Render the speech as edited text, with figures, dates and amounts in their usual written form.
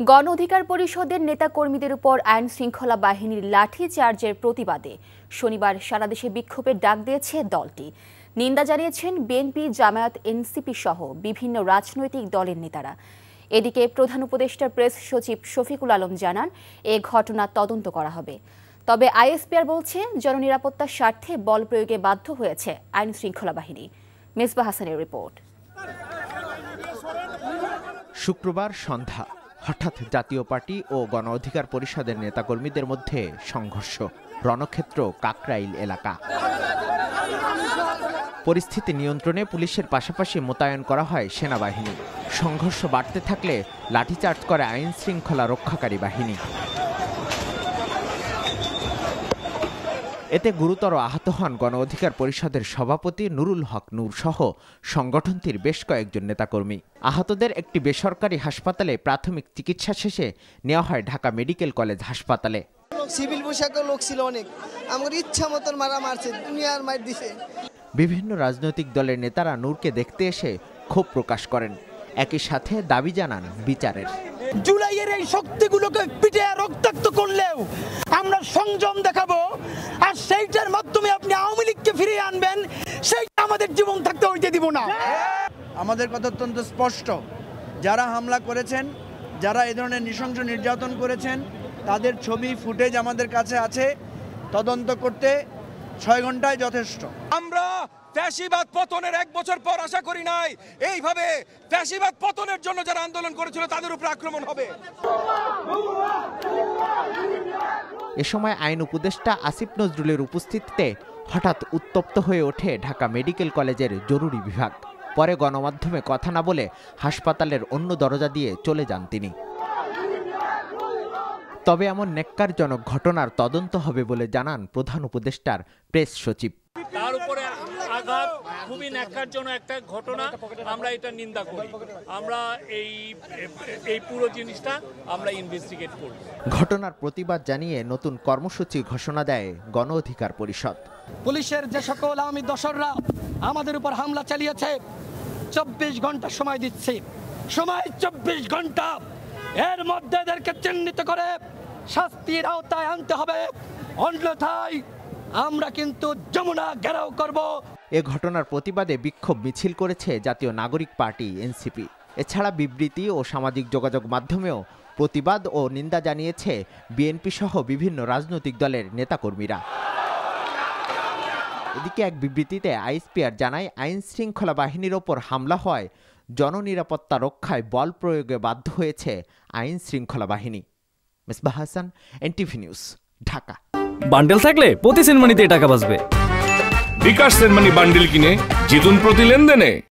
গণ অধিকার পরিষদের নেতাকর্মীদের উপর আইন শৃঙ্খলা বাহিনীর লাঠি চার্জের প্রতিবাদে শনিবার সারা দেশে বিক্ষোভের ডাক দিয়েছে দলটি। নিন্দা জানিয়েছেন বিএনপি, জামায়াত, এনসিপি সহ বিভিন্ন রাজনৈতিক দলের নেতারা। এদিকে প্রধান উপদেষ্টার প্রেস সচিব শফিকুল আলম জানান, এ ঘটনা তদন্ত করা হবে। তবে আইএসপিআর বলছে জননিরাপত্তার স্বার্থে বল প্রয়োগে বাধ্য হয়েছে আইন শৃঙ্খলা বাহিনী। মেজবা হাসানের রিপোর্ট। শুক্রবার সন্ধ্যা হঠাৎ জাতীয় পার্টি ও গণ অধিকার পরিষদের নেতাকর্মীদের মধ্যে সংঘর্ষ। রণক্ষেত্র কাকরাইল এলাকা। পরিস্থিতি নিয়ন্ত্রণে পুলিশের পাশাপাশি মোতায়েন করা হয় সেনাবাহিনী। সংঘর্ষ বাড়তে থাকলে লাঠিচার্জ করে আইন শৃঙ্খলা রক্ষাকারী বাহিনী। এতে গুরুতর আহত হন গণ অধিকার পরিষদের সভাপতি নুরুল হক নূর সহ সংগঠনটির বেশ কয়েকজন নেতাকর্মী। আহতদের একটি বেসরকারি হাসপাতালে প্রাথমিক চিকিৎসা শেষে নেওয়া হয় ঢাকা মেডিকেল কলেজ হাসপাতালে। সিভিল পোশাকের লোক ছিল অনেক, আমার ইচ্ছা মতন মারা মারছে, দুনিয়ার মার দিছে। বিভিন্ন রাজনৈতিক দলের নেতারা নূরকে দেখতে এসে ক্ষোভ প্রকাশ করেন, একই সাথে দাবি জানান বিচারের। জুলাইয়ের এই শক্তিগুলোকে পিটে রক্তাক্ত করলেও আমরা সংযম দেখাবো, আর সেইটার মাধ্যমে আপনি আওয়ামী লীগকে ফিরিয়ে আনবেন, সেইটা আমাদের জীবন থাকতে হইতে দিব না। আমাদের কথা অত্যন্ত স্পষ্ট, যারা হামলা করেছেন, যারা এই ধরনের নৃশংস নির্যাতন করেছেন, তাদের ছবি ফুটেজ আমাদের কাছে আছে। তদন্ত করতে 6 ঘন্টায় যথেষ্ট। আমরা ফ্যাসিবাদ পতনের 1 বছর পর আশা করি নাই এইভাবে ফ্যাসিবাদ পতনের জন্য যারা আন্দোলন করেছিল তাদের উপর আক্রমণ হবে। এ সময় আইন উপদেষ্টা আসিফ নজরুলের উপস্থিতিতে হঠাৎ উত্তপ্ত হয়ে ওঠে ঢাকা মেডিকেল কলেজের জরুরি বিভাগ। পরে গণমাধ্যমে কথা না বলে হাসপাতালের অন্য দরজা দিয়ে চলে যান তিনি। তবে এমন ন্যাক্কারজনক ঘটনার তদন্ত হবে বলে জানান প্রধান উপদেষ্টার প্রেস সচিব। তার উপরে আঘাত খুবই ন্যাক্কারজনক একটা ঘটনা, আমরা এটা নিন্দা করি। আমরা এই পুরো জিনিসটা আমরা ইনভেস্টিগেট করব। ঘটনার প্রতিবাদ জানিয়ে নতুন কর্মসূচি ঘোষণা দেয় গণ অধিকার পরিষদ। পুলিশের যে সকল আওয়ামী দোসররা আমাদের উপর হামলা চালিয়েছে, 24 ঘন্টা সময় দিচ্ছে, সময় 24 ঘন্টা, এর মধ্যে এদেরকে চিহ্নিত করে শাস্তির আওতায় আনতে হবে, অন্যথায় আমরা কিন্তু যমুনা ঘেরাও করব। এ ঘটনার প্রতিবাদে বিক্ষোভ মিছিল করেছে জাতীয় নাগরিক পার্টি এনসিপি। এছাড়া বিবৃতি ও সামাজিক যোগাযোগ মাধ্যমেও প্রতিবাদ ও নিন্দা জানিয়েছে বিএনপি সহ বিভিন্ন রাজনৈতিক দলের নেতাকর্মীরা। এদিকে এক বিবৃতিতে আইএসপিআর জানায়, আইন শৃঙ্খলা বাহিনীর ওপর হামলা হয় জননিরাপত্তা রক্ষায় বল প্রয়োগে বাধ্য হয়েছে আইন শৃঙ্খলা বাহিনী। Mezba Hasan, NTV news, Dhaka. Bundle থাকলে প্রতি সেনমানিতে টাকা বাঁচবে। বিকাশ সেনমানি বান্ডেল কিনে জিতুন প্রতি লেনদেনে।